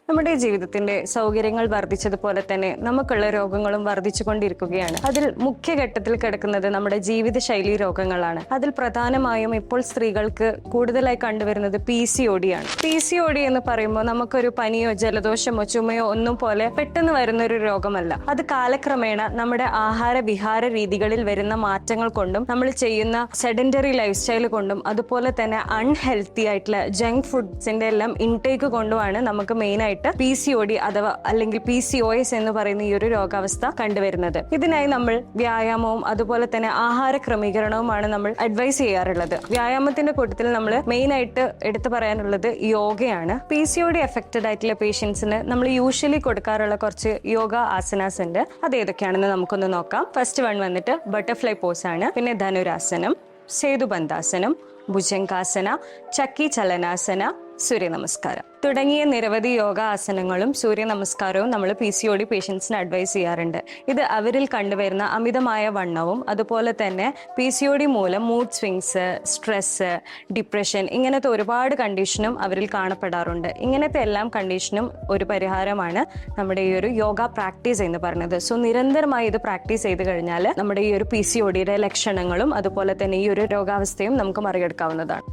നമ്മുടെ ജീവിതത്തിന്റെ സൗകര്യങ്ങൾ വർദ്ധിച്ചതുപോലെ തന്നെ നമുക്കുള്ള രോഗങ്ങളും വർദ്ധിച്ചുകൊണ്ടിരിക്കുകയാണ്. അതിൽ മുഖ്യഘട്ടത്തിൽ കിടക്കുന്നത് നമ്മുടെ ജീവിതശൈലി രോഗങ്ങളാണ്. അതിൽ പ്രധാനമായും ഇപ്പോൾ സ്ത്രീകൾക്ക് കൂടുതലായി കണ്ടുവരുന്നത് PCOD ആണ്. PCOD എന്ന് പറയുമ്പോൾ നമുക്കൊരു പനിയോ ജലദോഷമോ ചുമയോ ഒന്നും പോലെ പെട്ടെന്ന് വരുന്ന ഒരു രോഗമല്ല. അത് കാലക്രമേണ നമ്മുടെ ആഹാര വിഹാര രീതികളിൽ വരുന്ന മാറ്റങ്ങൾ കൊണ്ടും നമ്മൾ ചെയ്യുന്ന സെഡന്ററി ലൈഫ് സ്റ്റൈൽ കൊണ്ടും അതുപോലെ തന്നെ അൺഹെൽത്തി ആയിട്ടുള്ള ജങ്ക് ഫുഡ്സിന്റെ എല്ലാം ഇൻടേക്ക് കൊണ്ടുമാണ് നമുക്ക് മെയിൻ ആയിട്ട് PCOD അഥവാ അല്ലെങ്കിൽ PCOS എന്ന് പറയുന്ന ഈ ഒരു രോഗാവസ്ഥ കണ്ടുവരുന്നത്. ഇതിനായി നമ്മൾ വ്യായാമവും അതുപോലെ തന്നെ ആഹാര ക്രമീകരണവുമാണ് നമ്മൾ അഡ്വൈസ് ചെയ്യാറുള്ളത്. വ്യായാമത്തിന്റെ കൂട്ടത്തിൽ നമ്മൾ മെയിൻ ആയിട്ട് എടുത്തു പറയാനുള്ളത് യോഗയാണ്. PCOD എഫക്റ്റഡ് ആയിട്ടുള്ള പേഷ്യൻസിന് നമ്മൾ യൂഷ്വലി കൊടുക്കാറുള്ള കുറച്ച് യോഗ ആസനാസ് ഉണ്ട്. അത് ഏതൊക്കെയാണെന്ന് നമുക്കൊന്ന് നോക്കാം. ഫസ്റ്റ് വൺ വന്നിട്ട് ബട്ടർഫ്ലൈ പോസ് ആണ്. പിന്നെ ധനുരാസനം, സേതുബന്ധാസനം, ഭുജംഗാസന, ചക്കി ചലനാസന, സൂര്യനമസ്കാരം തുടങ്ങിയ നിരവധി യോഗ ആസനങ്ങളും സൂര്യ നമസ്കാരവും നമ്മൾ PCOD പേഷ്യൻസിന് അഡ്വൈസ് ചെയ്യാറുണ്ട്. ഇത് അവരിൽ കണ്ടുവരുന്ന അമിതമായ വണ്ണവും അതുപോലെ തന്നെ PCOD മൂലം മൂഡ് സ്വിങ്സ്, സ്ട്രെസ്, ഡിപ്രഷൻ ഇങ്ങനത്തെ ഒരുപാട് കണ്ടീഷനും അവരിൽ കാണപ്പെടാറുണ്ട്. ഇങ്ങനത്തെ എല്ലാം കണ്ടീഷനും ഒരു പരിഹാരമാണ് നമ്മുടെ ഈ ഒരു യോഗ പ്രാക്ടീസ് എന്ന് പറയുന്നത്. സോ നിരന്തരമായി ഇത് പ്രാക്ടീസ് ചെയ്ത് കഴിഞ്ഞാൽ നമ്മുടെ ഈ ഒരു PCODയുടെ ലക്ഷണങ്ങളും അതുപോലെ തന്നെ ഈ ഒരു രോഗാവസ്ഥയും നമുക്ക് മറികടക്കാവുന്നതാണ്.